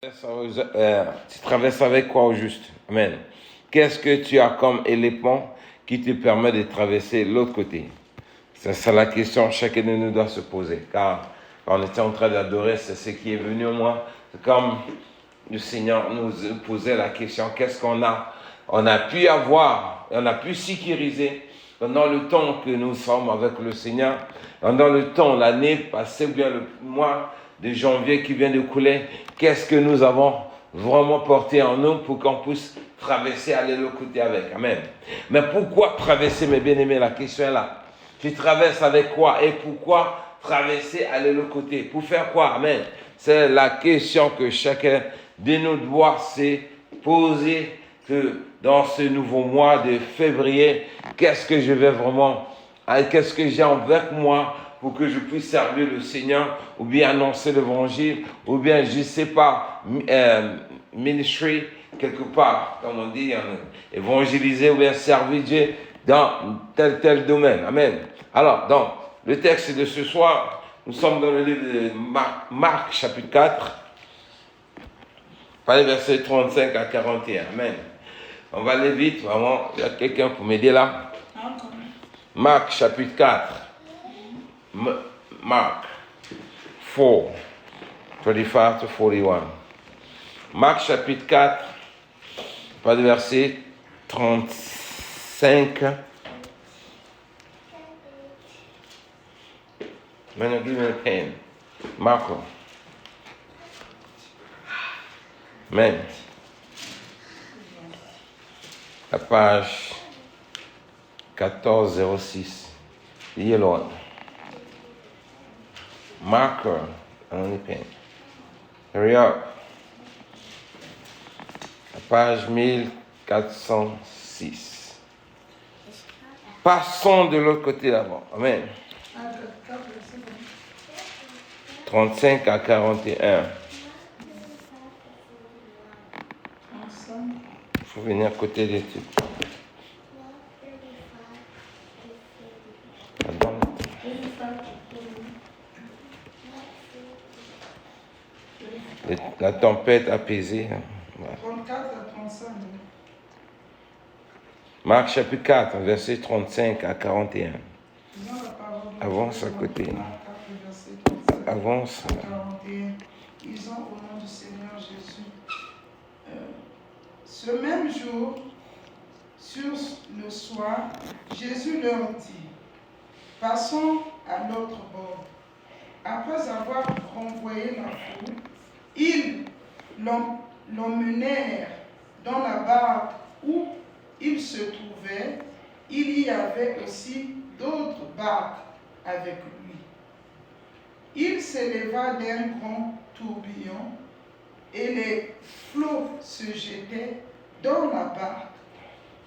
Tu traverses avec quoi au juste? Amen. Qu'est-ce que tu as comme élément qui te permet de traverser l'autre côté? C'est la question que chacun de nous doit se poser. Car quand on était en train d'adorer, c'est ce qui est venu au moins. C'est comme le Seigneur nous posait la question, qu'est-ce qu'on a? On a pu avoir, on a pu sécuriser pendant le temps que nous sommes avec le Seigneur, pendant le temps, l'année passée, ou bien le mois de janvier qui vient de couler, qu'est-ce que nous avons vraiment porté en nous pour qu'on puisse traverser, aller de l'autre côté avec. Amen. Mais pourquoi traverser, mes bien-aimés? La question est là. Tu traverses avec quoi et pourquoi traverser, aller de l'autre côté? Pour faire quoi? Amen. C'est la question que chacun de nous doit se poser, que dans ce nouveau mois de février, qu'est-ce que je vais vraiment, qu'est-ce que j'ai avec moi pour que je puisse servir le Seigneur, ou bien annoncer l'évangile, ou bien, je ne sais pas, ministry, quelque part, comme on dit, évangéliser, ou bien servir Dieu dans tel domaine. Amen. Alors, donc, le texte de ce soir, nous sommes dans le livre de Marc chapitre 4, par les versets 35 à 41. Amen. On va aller vite, vraiment. Il y a quelqu'un pour m'aider là. Marc chapitre 4. Mark 4, 35 to 41. Marc chapitre 4, pas de verset 35. Maintenant, give me a pen. Marco. Amen. La page 1406. Yellow one. Marker on the pen. Hurry up. La page 1406. Passons de l'autre côté d'abord. Amen. 35 à 41. Il faut venir à côté des trucs. La tempête apaisée. Voilà. 34 à 35. Marc chapitre 4, verset 35 à 41. Avance à côté. Avance. 41. Disons au nom du Seigneur Jésus. Ce même jour, sur le soir, Jésus leur dit, passons à l'autre bord. Après avoir renvoyé la foule, ils l'emmenèrent dans la barque où il se trouvait. Il y avait aussi d'autres barques avec lui. Il s'éleva d'un grand tourbillon et les flots se jetaient dans la barque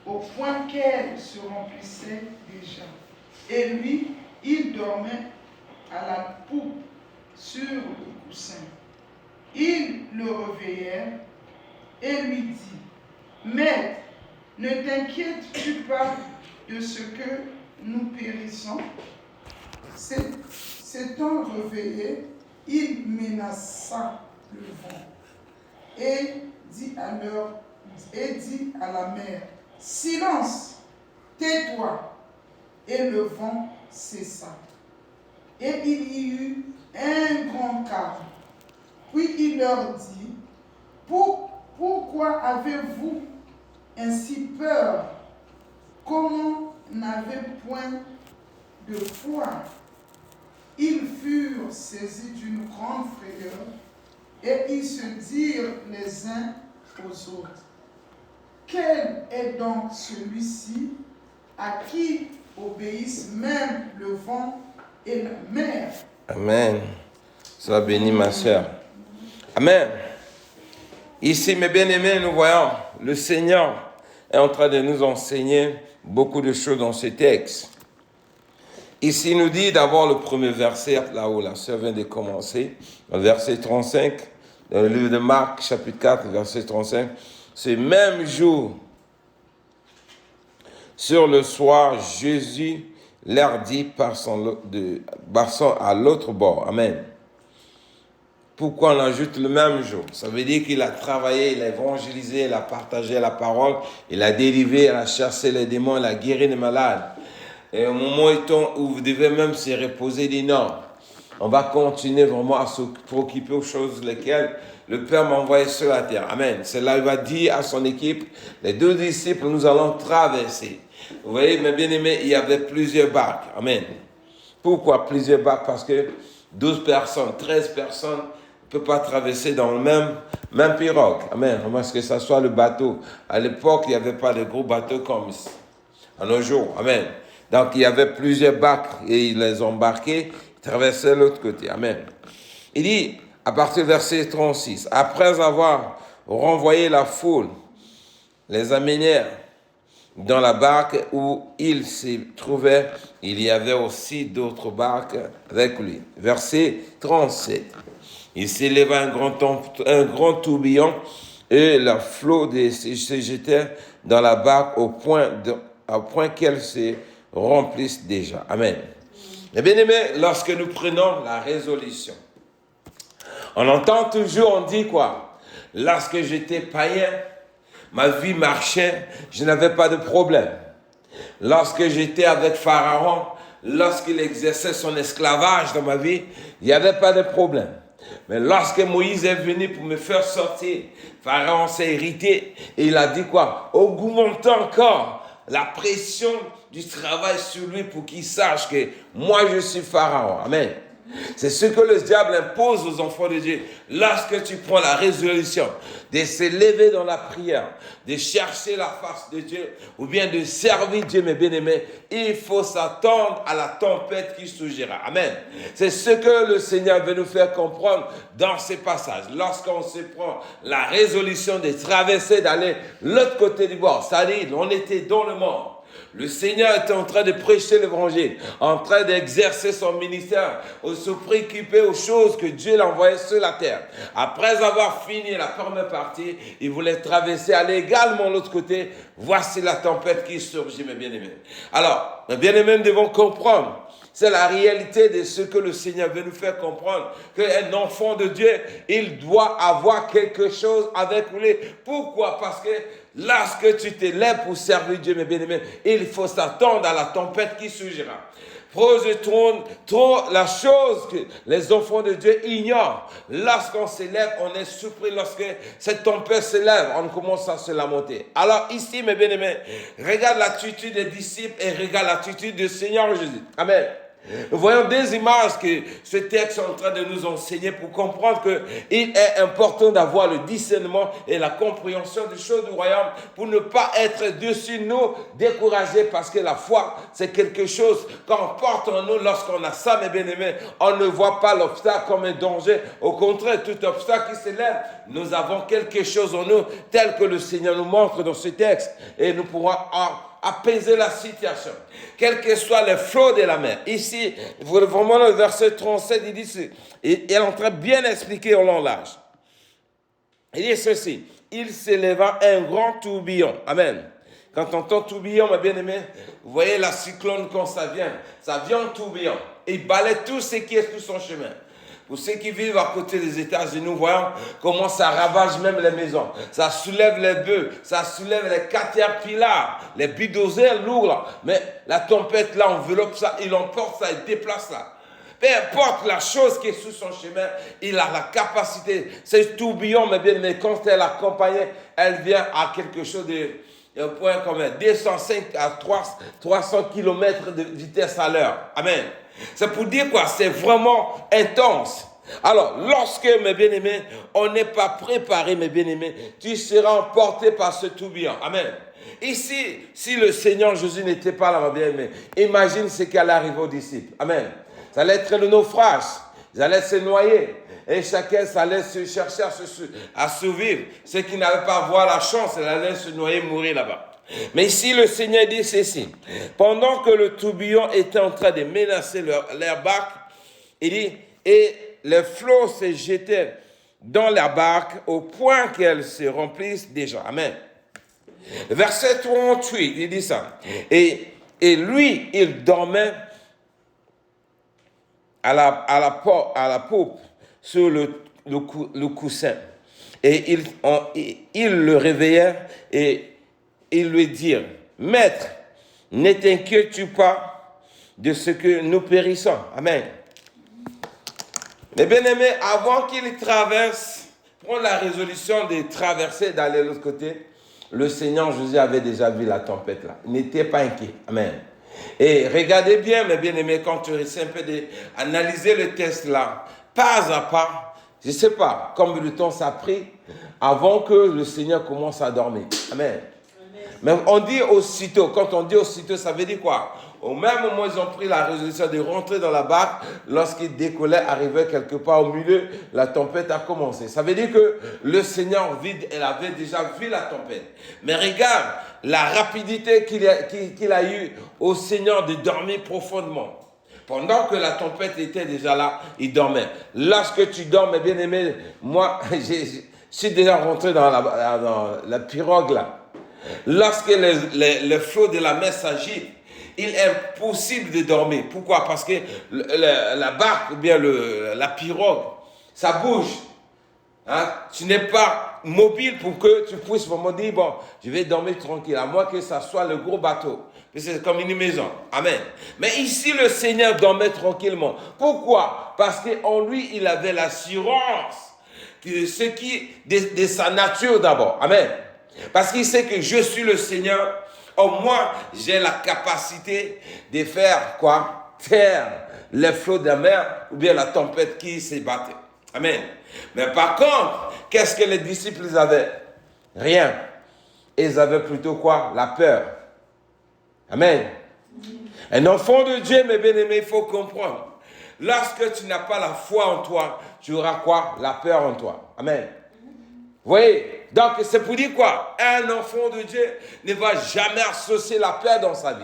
au point qu'elle se remplissait déjà. Et lui, il dormait à la poupe sur le coussin. Ils le réveillèrent et lui dit, Maître, ne t'inquiètes-tu pas de ce que nous périssons? S'étant réveillé, il menaça le vent et dit à la mer, silence, tais-toi. Et le vent cessa. Et il y eut un grand calme. Puis il leur dit, pourquoi avez-vous ainsi peur? Comment n'avez point de foi? Ils furent saisis d'une grande frayeur et ils se dirent les uns aux autres, quel est donc celui-ci à qui obéissent même le vent et la mer? Amen. Sois béni, ma soeur. Amen. Ici, mes bien-aimés, nous voyons le Seigneur est en train de nous enseigner beaucoup de choses dans ce texte. Ici, il nous dit d'abord le premier verset, là où la sœur vient de commencer, le verset 35, dans le livre de Marc, chapitre 4, verset 35. Ce même jour, sur le soir, Jésus leur dit, passons à l'autre bord. Amen. Pourquoi on ajoute le même jour? Ça veut dire qu'il a travaillé, il a évangélisé, il a partagé la parole, il a délivré, il a chassé les démons, il a guéri les malades. Et au moment où vous devez même se reposer, il dit non. On va continuer vraiment à se préoccuper aux choses lesquelles le Père m'a envoyé sur la terre. Amen. C'est là il va dire à son équipe, les 2 disciples, nous allons traverser. Vous voyez, mes bien-aimés, il y avait plusieurs barques. Amen. Pourquoi plusieurs barques? Parce que 12 personnes, 13 personnes ne peuvent pas traverser dans le même pirogue. Amen. Parce que ça soit le bateau. À l'époque, il n'y avait pas de gros bateaux comme à nos jours. Amen. Donc, il y avait plusieurs barques et ils les embarquaient, ils traversaient l'autre côté. Amen. Il dit, à partir du verset 36, après avoir renvoyé la foule, les amenèrent dans la barque où il se trouvait. Il y avait aussi d'autres barques avec lui. Verset 37. Il s'éleva un grand tourbillon et le flot se jetait dans la barque au point qu'elle se remplisse déjà. Amen. Et bien aimé, lorsque nous prenons la résolution, on entend toujours, on dit quoi? Lorsque j'étais païen, ma vie marchait, je n'avais pas de problème. Lorsque j'étais avec Pharaon, lorsqu'il exerçait son esclavage dans ma vie, il n'y avait pas de problème. Mais lorsque Moïse est venu pour me faire sortir, Pharaon s'est irrité et il a dit quoi? Augmentons encore la pression du travail sur lui pour qu'il sache que moi je suis Pharaon. Amen. C'est ce que le diable impose aux enfants de Dieu. Lorsque tu prends la résolution de se lever dans la prière, de chercher la face de Dieu, ou bien de servir Dieu, mes bien-aimés, il faut s'attendre à la tempête qui surgira. Amen. C'est ce que le Seigneur veut nous faire comprendre dans ces passages. Lorsqu'on se prend la résolution de traverser, d'aller de l'autre côté du bord, c'est-à-dire on était dans le monde. Le Seigneur était en train de prêcher l'évangile, en train d'exercer son ministère, de se préoccuper aux choses que Dieu l'a envoyées sur la terre. Après avoir fini la première partie, il voulait traverser, aller également de l'autre côté. Voici la tempête qui surgit, mes bien-aimés. Alors, mes bien-aimés, nous devons comprendre. C'est la réalité de ce que le Seigneur veut nous faire comprendre. Qu'un enfant de Dieu, il doit avoir quelque chose avec lui. Pourquoi? Parce que lorsque tu te lèves pour servir Dieu, mes bien-aimés, il faut s'attendre à la tempête qui surgira. Trop la chose que les enfants de Dieu ignorent. Lorsqu'on se lève, on est surpris. Lorsque cette tempête se lève, on commence à se lamenter. Alors ici, mes bien-aimés, regarde l'attitude des disciples et regarde l'attitude du Seigneur Jésus. Amen. Nous voyons des images que ce texte est en train de nous enseigner pour comprendre qu'il est important d'avoir le discernement et la compréhension des choses du royaume pour ne pas être dessus nous découragés, parce que la foi c'est quelque chose qu'on porte en nous. Lorsqu'on a ça, mes bien-aimés, on ne voit pas l'obstacle comme un danger. Au contraire, tout obstacle qui se lève, nous avons quelque chose en nous tel que le Seigneur nous montre dans ce texte, et nous pourrons apaiser la situation, quels que soient les flots de la mer. Ici, vraiment le verset 37, il dit, il est en train de bien expliquer au long large. Il dit ceci: il s'éleva un grand tourbillon. Amen. Quand on entend tourbillon, mes bien-aimés, vous voyez la cyclone quand ça vient en tourbillon. Il balaie tout ce qui est sur son chemin. Pour ceux qui vivent à côté des États-Unis, nous voyons comment ça ravage même les maisons. Ça soulève les bœufs, ça soulève les caterpillars, les bulldozers lourds là. Mais la tempête là enveloppe ça, il emporte ça, il déplace ça. Peu importe la chose qui est sous son chemin, il a la capacité. C'est tourbillon, mais bien, mais quand elle accompagne, elle vient à quelque chose un point comme 205 à 300 km de vitesse à l'heure. Amen. C'est pour dire quoi? C'est vraiment intense. Alors, lorsque, mes bien-aimés, on n'est pas préparé, mes bien-aimés, tu seras emporté par ce tourbillon. Amen. Ici, si le Seigneur Jésus n'était pas là, mes bien-aimés, imagine ce qui allait arriver aux disciples. Amen. Ça allait être le naufrage. Ils allaient se noyer. Et chacun allait se chercher à survivre. Ceux qui n'avaient pas avoir la chance, ils allaient se noyer, mourir là-bas. Mais ici, le Seigneur dit ceci: pendant que le tourbillon était en train de menacer leur barque, il dit, et les flots se jetaient dans la barque au point qu'elle se remplisse déjà. Amen. Verset 38, il dit ça. Et lui, il dormait à la poupe sur le le coussin. Et ils le réveillèrent et ils lui dirent, « Maître, ne t'inquiètes-tu pas de ce que nous périssons. » Amen. Mais bien aimé, avant qu'il traverse, prendre la résolution de traverser, d'aller de l'autre côté, le Seigneur Jésus avait déjà vu la tempête là. Il n'était pas inquiet. Amen. Et regardez bien, mes bien-aimés, quand tu essaies un peu d'analyser le texte là, pas à pas, je ne sais pas combien de temps ça a pris avant que le Seigneur commence à dormir. Amen. Mais on dit aussitôt, quand on dit aussitôt, ça veut dire quoi? Au même moment, ils ont pris la résolution de rentrer dans la barque. Lorsqu'ils décollaient, arrivaient quelque part au milieu, la tempête a commencé. Ça veut dire que le Seigneur elle avait déjà vu la tempête. Mais regarde la rapidité qu'il a eue au Seigneur de dormir profondément. Pendant que la tempête était déjà là, il dormait. Lorsque tu dors, mes bien-aimés, moi, je suis déjà rentré dans la pirogue là. Lorsque le flot de la mer s'agite, il est impossible de dormir. Pourquoi? Parce que la barque ou bien la pirogue, ça bouge. Hein? Tu n'es pas mobile pour que tu puisses vraiment dire, bon, je vais dormir tranquille, à moins que ça soit le gros bateau. C'est comme une maison. Amen. Mais ici, le Seigneur dormait tranquillement. Pourquoi? Parce qu'en lui, il avait l'assurance de ce qui, de sa nature d'abord. Amen. Parce qu'il sait que je suis le Seigneur. Au moins, j'ai la capacité de faire quoi? Taire les flots de la mer ou bien la tempête qui s'est battue. Amen. Mais par contre, qu'est-ce que les disciples avaient? Rien. Ils avaient plutôt quoi? La peur. Amen. Un enfant de Dieu, mes bien-aimés, il faut comprendre. Lorsque tu n'as pas la foi en toi, tu auras quoi? La peur en toi. Amen. Vous voyez? Donc, c'est pour dire quoi? Un enfant de Dieu ne va jamais associer la peur dans sa vie.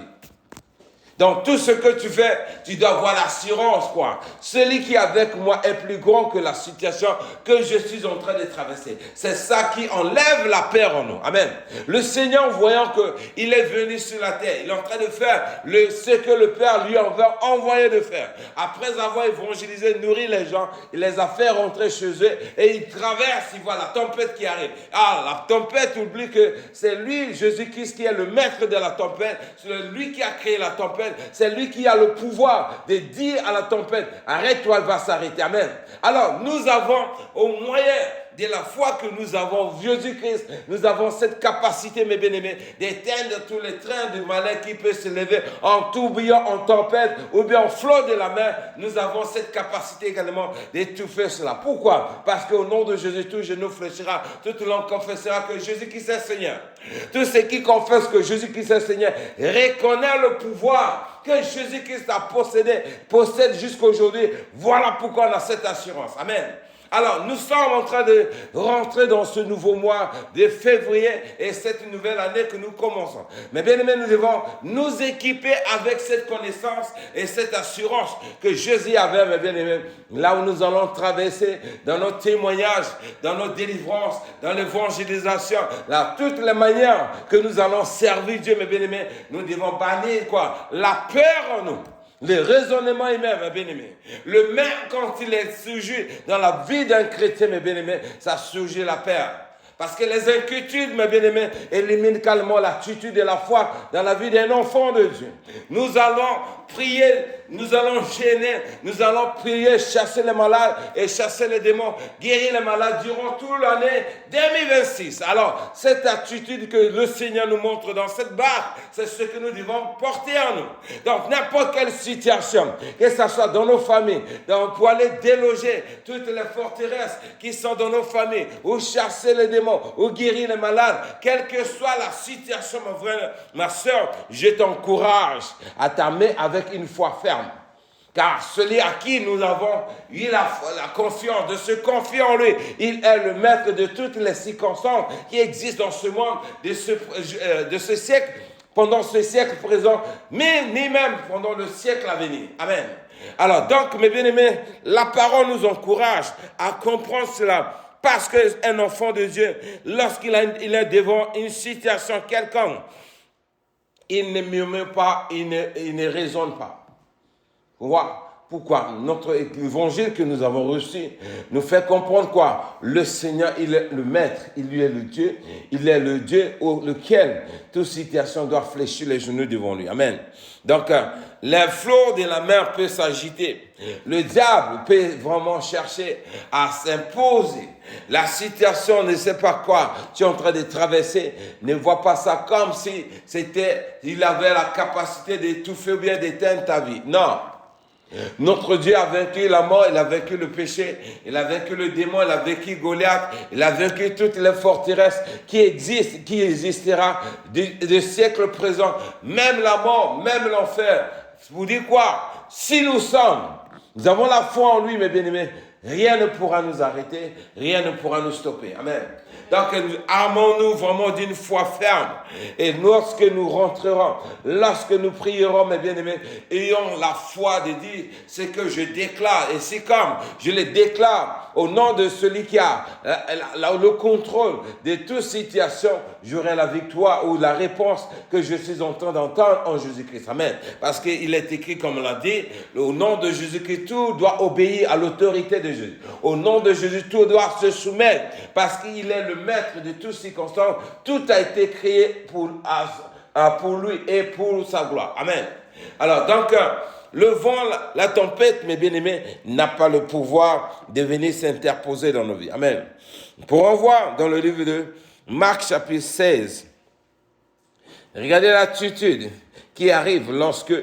Dans tout ce que tu fais, tu dois avoir l'assurance, quoi. Celui qui est avec moi est plus grand que la situation que je suis en train de traverser. C'est ça qui enlève la peur en nous. Amen. Le Seigneur, voyant qu'il est venu sur la terre, il est en train de faire ce que le Père lui avait envoyé de faire. Après avoir évangélisé, nourri les gens, il les a fait rentrer chez eux et il traverse, il voit la tempête qui arrive. Ah, la tempête, oublie que c'est lui, Jésus-Christ, qui est le maître de la tempête. C'est lui qui a créé la tempête. C'est lui qui a le pouvoir de dire à la tempête, arrête-toi, elle va s'arrêter. Amen. Alors, nous avons au moyen de la foi que nous avons, Jésus-Christ, nous avons cette capacité, mes bien-aimés, d'éteindre tous les trains du malin qui peut se lever en tourbillon, en tempête ou bien en flot de la mer. Nous avons cette capacité également d'étouffer cela. Pourquoi? Parce qu'au nom de Jésus, tout genou fléchira, toute langue confessera que Jésus-Christ est Seigneur. Tous ceux qui confessent que Jésus-Christ est Seigneur reconnaissent le pouvoir que Jésus-Christ possède jusqu'à aujourd'hui. Voilà pourquoi on a cette assurance. Amen. Alors, nous sommes en train de rentrer dans ce nouveau mois de février et cette nouvelle année que nous commençons. Mais bien aimé, nous devons nous équiper avec cette connaissance et cette assurance que Jésus avait, mes bien aimés, là où nous allons traverser dans nos témoignages, dans nos délivrances, dans l'évangélisation, là, toutes les manières que nous allons servir Dieu, mes bien aimés, nous devons bannir quoi? La peur en nous. Le raisonnement humain, mes bien-aimés. Le même quand il est surgi dans la vie d'un chrétien, mes bien-aimés, ça surgit la peur. Parce que les inquiétudes, mes bien-aimés, éliminent calmement l'attitude et la foi dans la vie d'un enfant de Dieu. Nous allons prier, nous allons gêner, nous allons prier, chasser les malades et chasser les démons, guérir les malades durant toute l'année 2026. Alors, cette attitude que le Seigneur nous montre dans cette barque, c'est ce que nous devons porter en nous. Donc, n'importe quelle situation, que ce soit dans nos familles, pour aller déloger toutes les forteresses qui sont dans nos familles, ou chasser les démons, ou guérir les malades, quelle que soit la situation, mon frère, ma soeur, je t'encourage à t'armer avec une foi ferme. Car celui à qui nous avons eu la confiance, de se confier en lui, il est le maître de toutes les circonstances qui existent dans ce monde, de ce siècle, pendant ce siècle présent, mais ni même pendant le siècle à venir. Amen. Alors donc, mes bien-aimés, la parole nous encourage à comprendre cela. Parce qu'un enfant de Dieu, lorsqu'il est devant une situation quelconque, il ne murmure pas, il ne raisonne pas. Voilà. Pourquoi? Notre évangile que nous avons reçu nous fait comprendre quoi? Le Seigneur, il est le Maître, il lui est le Dieu, il est le Dieu auquel toute situation doit fléchir les genoux devant lui. Amen. Donc, les flots de la mer peuvent s'agiter. Le diable peut vraiment chercher à s'imposer. La situation, ne sait pas quoi tu es en train de traverser. Ne vois pas ça comme si il avait la capacité d'étouffer ou bien d'éteindre ta vie. Non. Notre Dieu a vaincu la mort, il a vaincu le péché, il a vaincu le démon, il a vaincu Goliath, il a vaincu toutes les forteresses qui existent, qui existera des siècles présents, même la mort, même l'enfer. Vous dites quoi? Si nous avons la foi en lui, mes bien-aimés, rien ne pourra nous arrêter, rien ne pourra nous stopper. Amen. Donc, armons-nous vraiment d'une foi ferme. Et lorsque nous rentrerons, lorsque nous prierons, mes bien-aimés, ayons la foi de dire ce que je déclare. Et c'est comme je le déclare au nom de celui qui a le contrôle de toute situation, j'aurai la victoire ou la réponse que je suis en train d'entendre en Jésus-Christ. Amen. Parce qu'il est écrit, comme on l'a dit, au nom de Jésus-Christ, tout doit obéir à l'autorité de Jésus. Au nom de Jésus, tout doit se soumettre parce qu'il est le maître de toutes circonstances. Tout a été créé pour lui et pour sa gloire. Amen. Alors, donc, le vent, la tempête, mes bien-aimés, n'a pas le pouvoir de venir s'interposer dans nos vies. Amen. Pour en voir dans le livre de Marc chapitre 16, regardez l'attitude qui arrive lorsque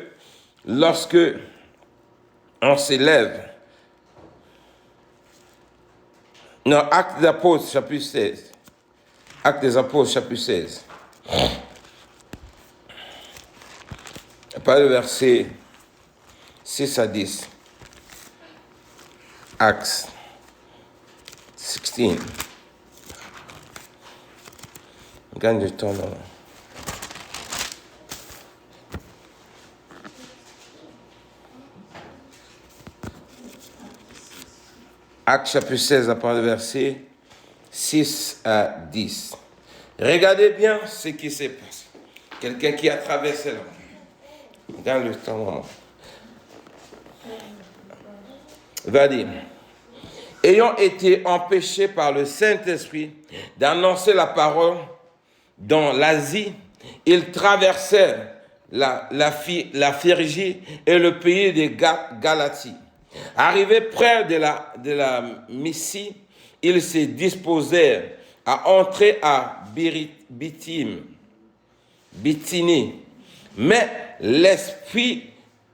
on s'élève. Non, Actes des Apôtres, chapitre 16. Actes des Apôtres, chapitre 16. Pas le verset 6 à 10. Acts 16. Gagne du temps, non? Actes chapitre 16, à partir du verset 6 à 10. Regardez bien ce qui s'est passé. Quelqu'un qui a traversé là. Dans le temps. Va dire. Ayant été empêchés par le Saint-Esprit d'annoncer la parole dans l'Asie, ils traversèrent la Phrygie et le pays de Galatie. Arrivés près de la Mysie, ils se disposèrent à entrer à Bithynie. Mais l'Esprit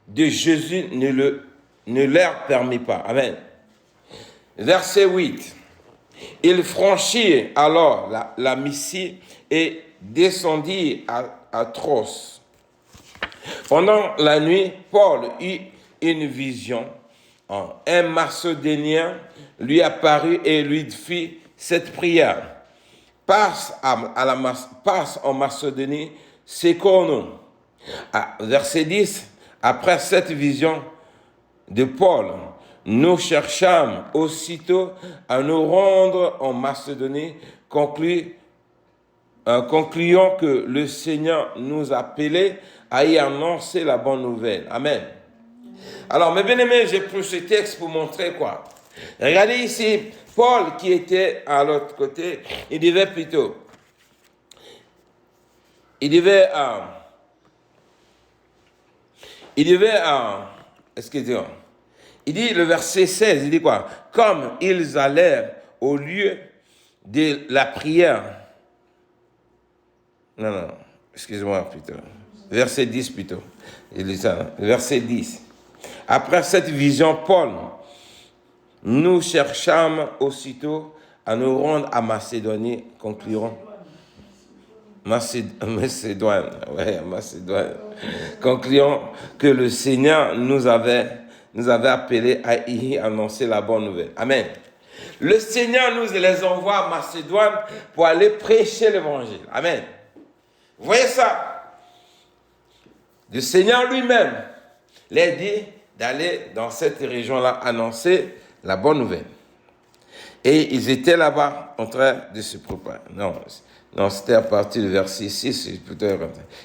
de Jésus ne leur permit pas. Amen. Verset 8. Ils franchirent alors la Mysie et descendirent à Tros. Pendant la nuit, Paul eut une vision. Un Macédonien lui apparut et lui fit cette prière. Passe en Macédonie, secours-nous. Verset 10. Après cette vision de Paul, nous cherchâmes aussitôt à nous rendre en Macédonie, concluant que le Seigneur nous appelait à y annoncer la bonne nouvelle. Amen. Alors, mes bien-aimés, j'ai pris ce texte pour montrer quoi? Regardez ici, Paul qui était à l'autre côté, il devait excusez-moi, il dit le verset 16, il dit quoi? Comme ils allèrent au lieu de la prière. Non, excusez-moi plutôt. Verset 10 plutôt. Il dit ça, verset 10. Après cette vision, Paul, nous cherchâmes aussitôt à nous rendre à Macédonie, concluant. Macédoine. Concluant que le Seigneur nous avait appelés à y annoncer la bonne nouvelle. Amen. Le Seigneur nous les envoie à Macédoine pour aller prêcher l'évangile. Amen. Vous voyez ça? Le Seigneur lui-même les dit d'aller dans cette région-là annoncer la bonne nouvelle. Et ils étaient là-bas en train de se préparer. Non, c'était à partir du verset 6.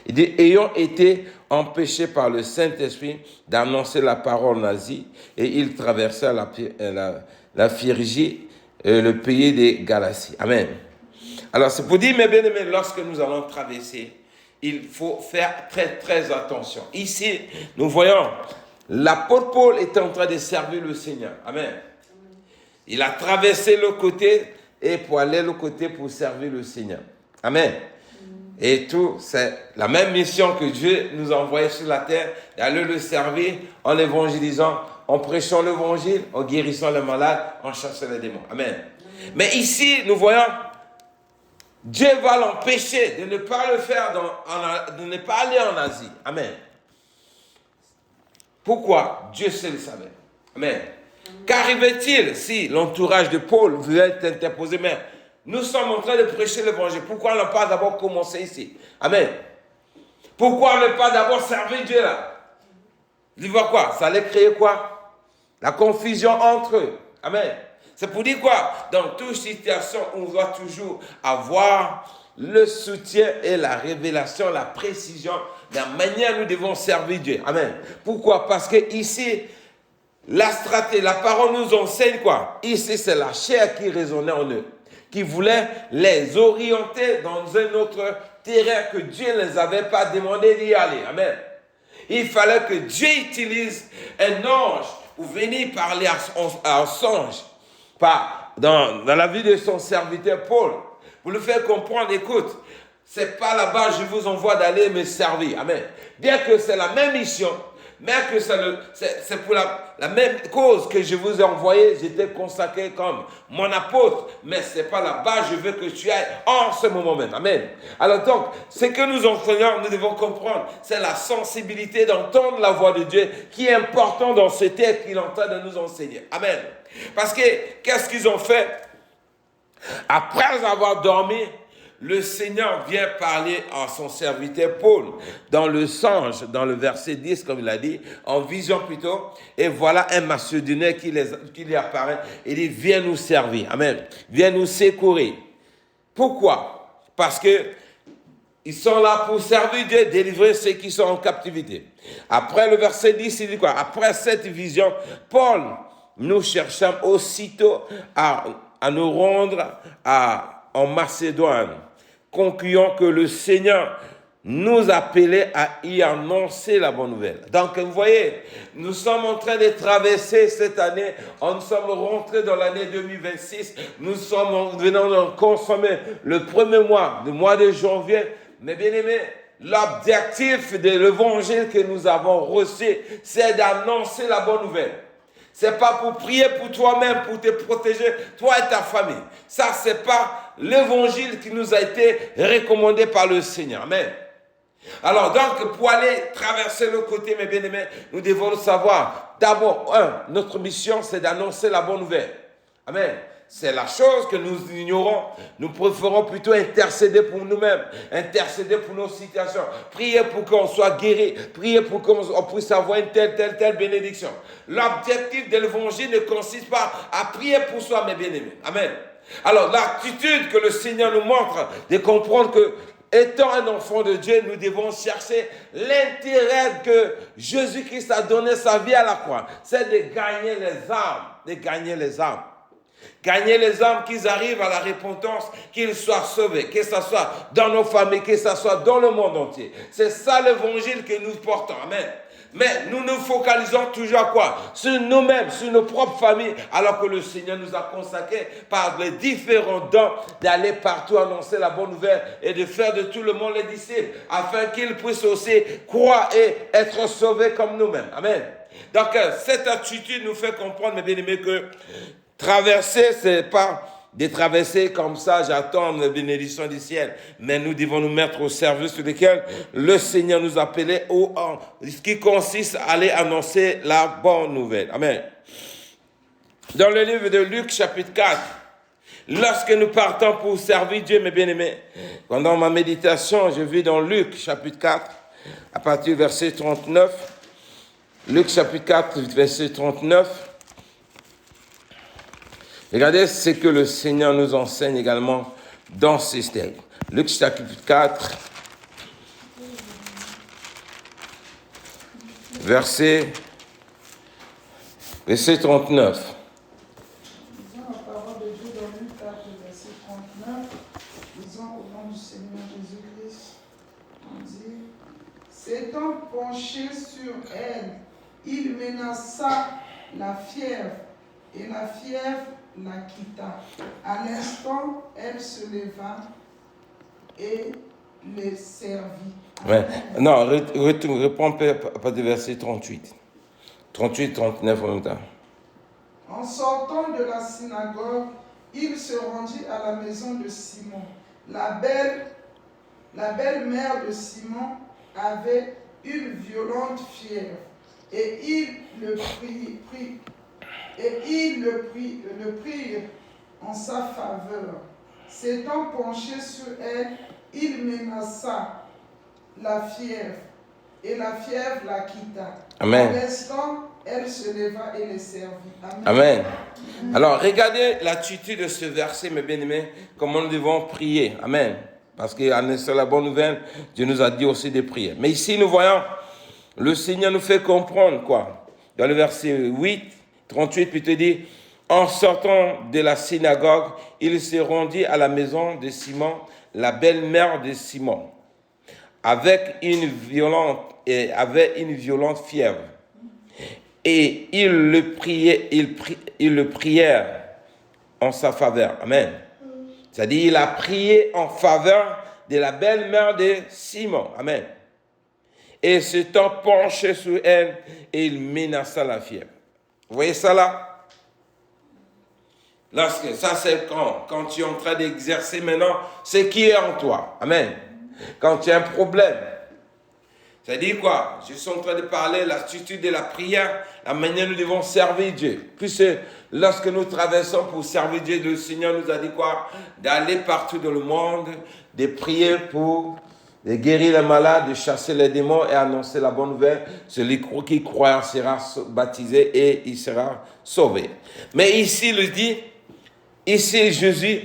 Il dit, ayant été empêchés par le Saint-Esprit d'annoncer la parole nazie, et ils traversèrent la Phrygie, le pays des Galaties. Amen. Alors, c'est pour dire, mes bien-aimés, lorsque nous allons traverser, il faut faire très, très attention. Ici, nous voyons, l'apôtre Paul est en train de servir le Seigneur. Amen. Il a traversé le côté et pour aller le côté pour servir le Seigneur. Amen. Et tout, c'est la même mission que Dieu nous a envoyé sur la terre, d'aller le servir en évangélisant, en prêchant l'évangile, en guérissant les malades, en chassant les démons. Amen. Mais ici, nous voyons, Dieu va l'empêcher de ne pas le faire, de ne pas aller en Asie. Amen. Pourquoi? Dieu seul le savait. Amen. Qu'arrivait-il si l'entourage de Paul voulait interposer? Mais nous sommes en train de prêcher l'évangile. Pourquoi ne pas d'abord commencer ici? Amen. Pourquoi ne pas d'abord servir Dieu là? Il voit quoi? Ça allait créer quoi? La confusion entre eux. Amen. C'est pour dire quoi? Dans toute situation, on doit toujours avoir le soutien et la révélation, la précision, la manière dont nous devons servir Dieu. Amen. Pourquoi? Parce que ici, la stratégie, la parole nous enseigne quoi? Ici, c'est la chair qui résonnait en eux, qui voulait les orienter dans un autre terrain que Dieu ne les avait pas demandé d'y aller. Amen. Il fallait que Dieu utilise un ange pour venir parler à un songe, dans la vie de son serviteur Paul, pour lui faire comprendre, écoute, c'est pas là-bas je vous envoie d'aller me servir. Amen. Bien que c'est la même mission, mais que c'est pour la même cause que je vous ai envoyé, j'étais consacré comme mon apôtre, mais ce n'est pas là-bas, je veux que tu ailles en ce moment même. Amen. Alors donc, ce que nous enseignons, nous devons comprendre, c'est la sensibilité d'entendre la voix de Dieu qui est important dans ce texte qu'il est en train de nous enseigner. Amen. Parce que, qu'est-ce qu'ils ont fait? Après avoir dormi, le Seigneur vient parler à son serviteur Paul dans le songe, dans le verset 10, comme il a dit, en vision plutôt. Et voilà un Macédonien qui lui apparaît et dit, viens nous servir. Amen. Viens nous secourir. Pourquoi? Parce que ils sont là pour servir Dieu, délivrer ceux qui sont en captivité. Après le verset 10, il dit quoi? Après cette vision, Paul, nous cherchons aussitôt à nous rendre en Macédoine, concluant que le Seigneur nous appelait à y annoncer la bonne nouvelle. Donc, vous voyez, nous sommes en train de traverser cette année, nous sommes rentrés dans l'année 2026, nous venons de consommer le premier mois, le mois de janvier. Mais bien aimés, l'objectif de l'évangile que nous avons reçu, c'est d'annoncer la bonne nouvelle. C'est pas pour prier pour toi-même, pour te protéger, toi et ta famille. Ça, c'est pas l'évangile qui nous a été recommandé par le Seigneur. Amen. Alors, donc, pour aller traverser le côté, mes bien-aimés, nous devons le savoir. D'abord, notre mission, c'est d'annoncer la bonne nouvelle. Amen. C'est la chose que nous ignorons. Nous préférons plutôt intercéder pour nous-mêmes, intercéder pour nos situations, prier pour qu'on soit guéri, prier pour qu'on puisse avoir une telle bénédiction. L'objectif de l'évangile ne consiste pas à prier pour soi, mes bien-aimés. Amen. Alors, l'attitude que le Seigneur nous montre de comprendre que, étant un enfant de Dieu, nous devons chercher l'intérêt que Jésus-Christ a donné sa vie à la croix. C'est de gagner les âmes, de gagner les âmes. Gagner les âmes, qu'ils arrivent à la repentance, qu'ils soient sauvés, que ce soit dans nos familles, que ce soit dans le monde entier. C'est ça l'évangile que nous portons. Amen. Mais nous nous focalisons toujours à quoi? Sur nous-mêmes, sur nos propres familles, alors que le Seigneur nous a consacrés par les différents dons d'aller partout annoncer la bonne nouvelle et de faire de tout le monde les disciples, afin qu'ils puissent aussi croire et être sauvés comme nous-mêmes. Amen. Donc, cette attitude nous fait comprendre, mes bien-aimés, que traverser, c'est pas de traverser comme ça, j'attends la bénédiction du ciel. Mais nous devons nous mettre au service sur lequel le Seigneur nous appelait, ce qui consiste à aller annoncer la bonne nouvelle. Amen. Dans le livre de Luc, chapitre 4, lorsque nous partons pour servir Dieu, mes bien-aimés, pendant ma méditation, je vis dans Luc, chapitre 4, à partir du verset 39. Luc, chapitre 4, verset 39. Regardez ce que le Seigneur nous enseigne également dans ces textes. Luc chapitre 4, verset 39. Lisons la parole de Dieu dans Luc 4, verset 39. Lisons au nom du Seigneur Jésus-Christ. On dit, s'étant penché sur elle, il menaça la fièvre, et la fièvre la quitta. À l'instant, elle se leva et les servit. Ouais. Non, reprends pas de verset 38. 38, 39 en même temps. En sortant de la synagogue, il se rendit à la maison de Simon. La belle-mère de Simon avait une violente fièvre, et il le prit en sa faveur. S'étant penché sur elle, il menaça la fièvre, et la fièvre la quitta. Amen. À l'instant, elle se leva et les servit. Amen. Amen. Alors, regardez l'attitude de ce verset, mes bien-aimés, comment nous devons prier. Amen. Parce qu'en la bonne nouvelle, Dieu nous a dit aussi de prier. Mais ici, nous voyons, le Seigneur nous fait comprendre quoi. Dans le verset 8, 38, puis te dit, en sortant de la synagogue, il se rendit à la maison de Simon, la belle-mère de Simon, avait une violente fièvre. Et ils le prièrent en sa faveur. Amen. C'est-à-dire, il a prié en faveur de la belle-mère de Simon. Amen. Et s'étant penché sur elle, et il menaça la fièvre. Vous voyez ça là? Ça c'est quand tu es en train d'exercer maintenant ce qui est en toi. Amen. Quand tu as un problème. C'est-à-dire quoi? Je suis en train de parler de l'attitude de la prière, la manière dont nous devons servir Dieu. Puisque lorsque nous traversons pour servir Dieu, le Seigneur nous a dit quoi? D'aller partout dans le monde, de prier pour de guérir les malades, de chasser les démons et annoncer la bonne nouvelle. Celui qui croit sera baptisé et il sera sauvé. Mais ici, il dit, ici Jésus,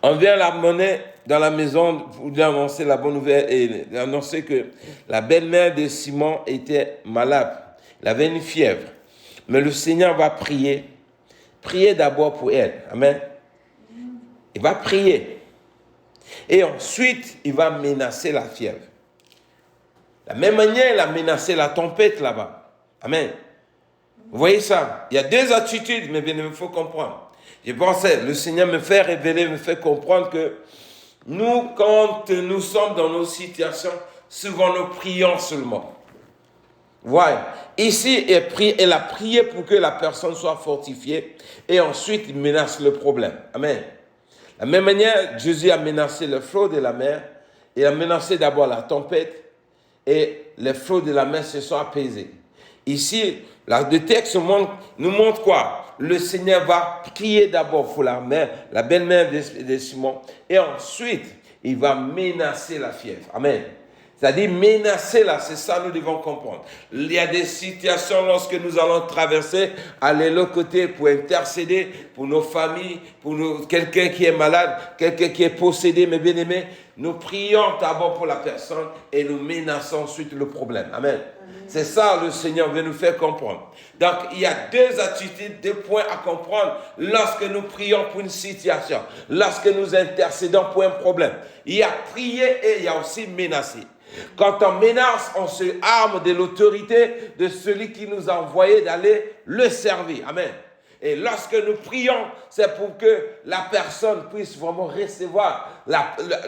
on vient l'amener dans la maison pour lui annoncer la bonne nouvelle et annoncer que la belle-mère de Simon était malade. Elle avait une fièvre. Mais le Seigneur va prier. Prier d'abord pour elle. Amen. Il va prier. Et ensuite, il va menacer la fièvre. De la même manière, il a menacé la tempête là-bas. Amen. Vous voyez ça? Il y a deux attitudes, mais bien, il faut comprendre. Je pensais, le Seigneur me fait révéler, me fait comprendre que nous, quand nous sommes dans nos situations, souvent nous prions seulement. Voilà. Ici, elle a prié pour que la personne soit fortifiée et ensuite il menace le problème. Amen. De la même manière, Jésus a menacé le flot de la mer. Il a menacé d'abord la tempête et les flots de la mer se sont apaisés. Ici, le texte nous montre quoi? Le Seigneur va prier d'abord pour la mère, la belle-mère de Simon, et ensuite, il va menacer la fièvre. Amen. C'est-à-dire menacer là, c'est ça nous devons comprendre. Il y a des situations lorsque nous allons traverser, aller de l'autre côté pour intercéder pour nos familles, pour quelqu'un qui est malade, quelqu'un qui est possédé, mais bien aimé. Nous prions d'abord pour la personne et nous menaçons ensuite le problème. Amen. C'est ça le Seigneur veut nous faire comprendre. Donc, il y a deux attitudes, deux points à comprendre lorsque nous prions pour une situation, lorsque nous intercédons pour un problème. Il y a prier et il y a aussi menacer. Quand on menace, on se arme de l'autorité de celui qui nous a envoyé d'aller le servir. Amen. Et lorsque nous prions, c'est pour que la personne puisse vraiment recevoir,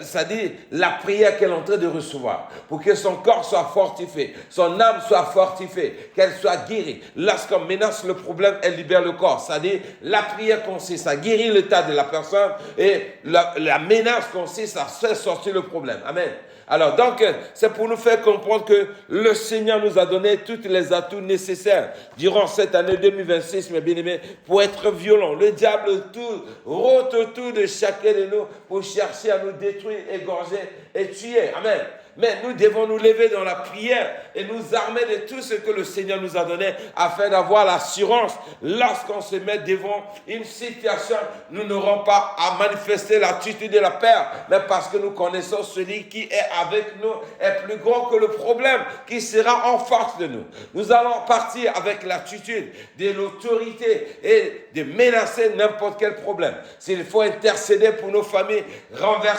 c'est-à-dire la prière qu'elle est en train de recevoir, pour que son corps soit fortifié, son âme soit fortifiée, qu'elle soit guérie. Lorsqu'on menace le problème, elle libère le corps. C'est-à-dire la prière consiste à guérir l'état de la personne et la menace consiste à faire sortir le problème. Amen. Alors donc, c'est pour nous faire comprendre que le Seigneur nous a donné tous les atouts nécessaires durant cette année 2026, mes bien-aimés, pour être violents. Le diable rôde autour de chacun de nous pour chercher à nous détruire, égorger et tuer. Amen. Mais nous devons nous lever dans la prière et nous armer de tout ce que le Seigneur nous a donné afin d'avoir l'assurance. Lorsqu'on se met devant une situation, nous n'aurons pas à manifester l'attitude de la peur, mais parce que nous connaissons celui qui est avec nous est plus grand que le problème qui sera en face de nous. Nous allons partir avec l'attitude de l'autorité et de menacer n'importe quel problème. S'il faut intercéder pour nos familles, renverser